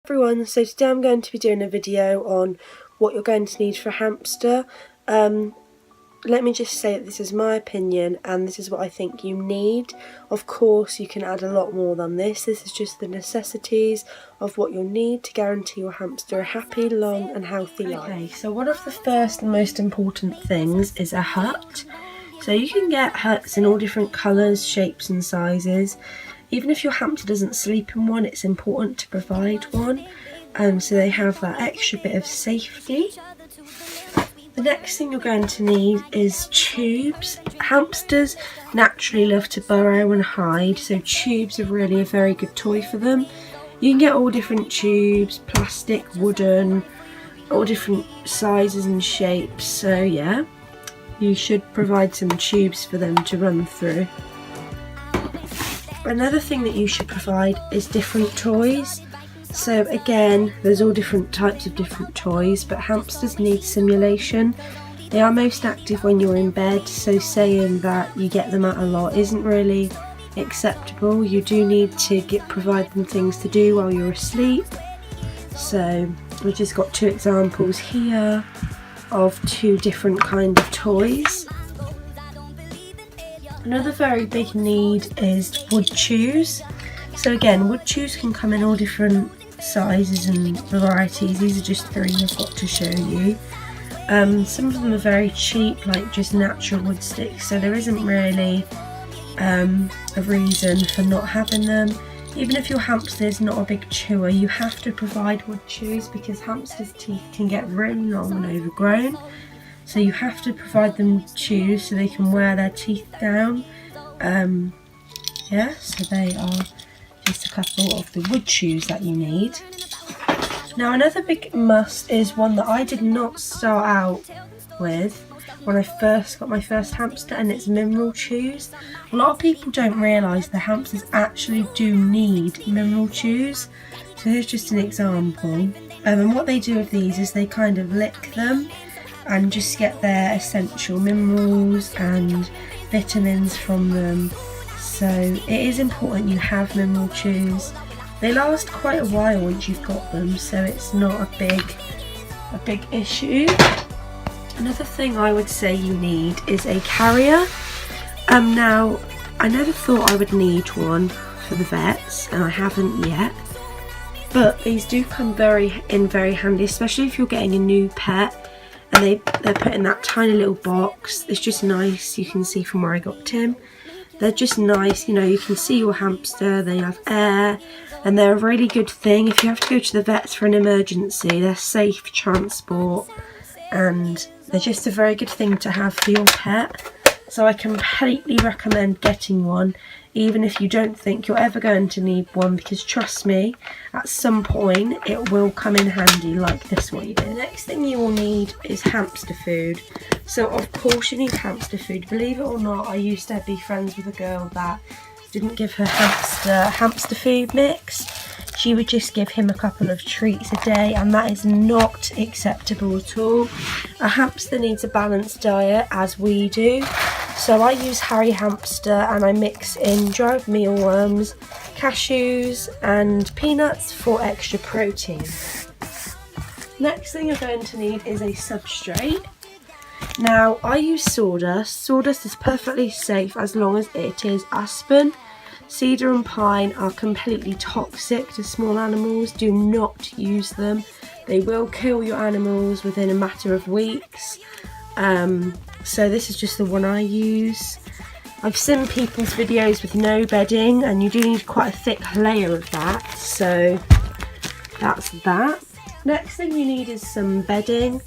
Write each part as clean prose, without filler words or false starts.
Everyone, so today I'm going to be doing a video on what you're going to need for a hamster. Let me just say that this is my opinion and this is what I think you need. Of course you can add a lot more than this. This is just the necessities of what you'll need to guarantee your hamster a happy, long and healthy life. Okay, so one of the first and most important things is a hut. So you can get huts in all different colours, shapes and sizes. Even if your hamster doesn't sleep in one, it's important to provide one, so they have that extra bit of safety. The next thing you're going to need is tubes. Hamsters naturally love to burrow and hide, so tubes are really a very good toy for them. You can get all different tubes, plastic, wooden, all different sizes and shapes, so yeah, you should provide some tubes for them to run through. Another thing that you should provide is different toys. So again, there's all different types of different toys, but hamsters need stimulation. They are most active when you're in bed, so saying that you get them out a lot isn't really acceptable. You do need to provide them things to do while you're asleep. So we've just got two examples here of two different kind of toys. Another very big need is wood chews. So again, wood chews can come in all different sizes and varieties. These are just three I've got to show you. Some of them are very cheap, like just natural wood sticks, so there isn't really a reason for not having them. Even if your hamster is not a big chewer, you have to provide wood chews because hamsters' teeth can get really long and overgrown. So you have to provide them chews so they can wear their teeth down. Yeah, so they are just a couple of the wood chews that you need. Now another big must is one that I did not start out with when I first got my first hamster, and it's mineral chews. A lot of people don't realise the hamsters actually do need mineral chews. So here's just an example. And what they do with these is they kind of lick them and just get their essential minerals and vitamins from them. So it is important you have mineral chews. They last quite a while once you've got them, so it's not a big issue. Another thing I would say you need is a carrier. Now I never thought I would need one for the vets, and I haven't yet, but these do come very handy, especially if you're getting a new pet. And they're put in that tiny little box. It's just nice. You can see from where I got Tim. They're just nice, you know, you can see your hamster, they have air, and they're a really good thing. If you have to go to the vets for an emergency, they're safe transport, and they're just a very good thing to have for your pet. So I completely recommend getting one, even if you don't think you're ever going to need one, because trust me, at some point it will come in handy like this one did. The next thing you will need is hamster food. So of course you need hamster food. Believe it or not, I used to be friends with a girl that didn't give her hamster food mix. She would just give him a couple of treats a day, and that is not acceptable at all. A hamster needs a balanced diet, as we do. So I use Harry Hamster, and I mix in dried mealworms, cashews and peanuts for extra protein. Next thing you're going to need is a substrate. Now I use sawdust. Sawdust is perfectly safe as long as it is aspen. Cedar and pine are completely toxic to small animals. Do not use them. They will kill your animals within a matter of weeks. So this is just the one I use. I've seen people's videos with no bedding, and you do need quite a thick layer of that. So that's that. Next thing you need is some bedding.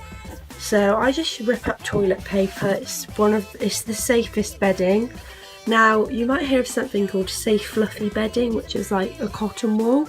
So I just rip up toilet paper. It's the safest bedding. Now, you might hear of something called safe fluffy bedding, which is like a cotton wool.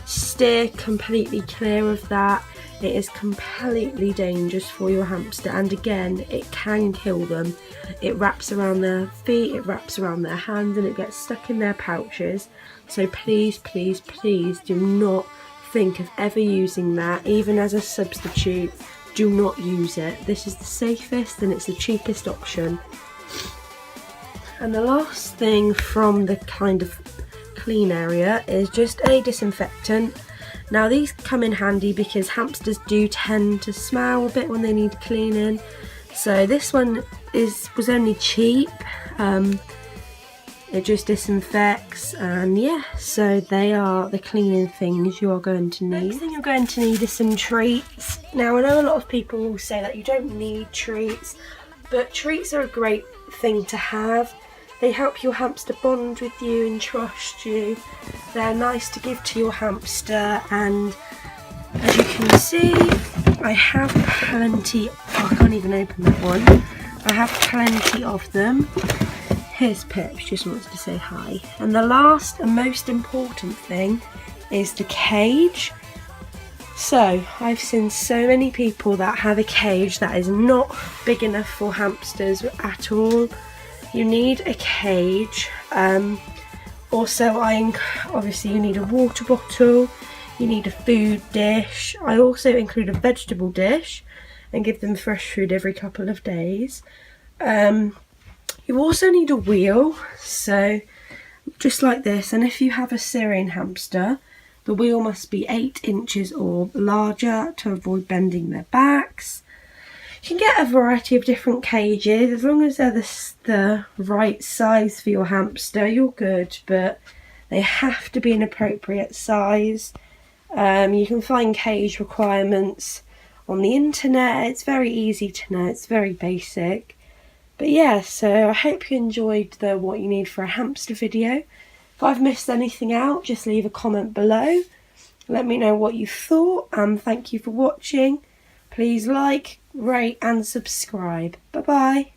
Steer completely clear of that. It is completely dangerous for your hamster, and again, it can kill them. It wraps around their feet, it wraps around their hands, and it gets stuck in their pouches. So please, please, please do not think of ever using that, even as a substitute. Do not use it. This is the safest and it's the cheapest option. And the last thing from the kind of clean area is just a disinfectant. Now these come in handy because hamsters do tend to smell a bit when they need cleaning. So this one was only cheap. It just disinfects, and yeah, so they are the cleaning things you are going to need. Next thing you're going to need is some treats. Now I know a lot of people will say that you don't need treats, but treats are a great thing to have. They help your hamster bond with you and trust you. They're nice to give to your hamster, and as you can see, I have plenty. Oh, I can't even open that one. I have plenty of them. Here's Pip, she just wants to say hi. And the last and most important thing is the cage. So I've seen so many people that have a cage that is not big enough for hamsters at all. You need a cage. Also, obviously you need a water bottle, you need a food dish. I also include a vegetable dish and give them fresh food every couple of days. You also need a wheel, so just like this, and if you have a Syrian hamster, the wheel must be 8 inches or larger to avoid bending their backs. You can get a variety of different cages, as long as they're the right size for your hamster, you're good, but they have to be an appropriate size. You can find cage requirements on the internet. It's very easy to know, it's very basic. But yeah, so I hope you enjoyed the what you need for a hamster video. If I've missed anything out, just leave a comment below. Let me know what you thought, and thank you for watching. Please like, rate and subscribe. Bye bye.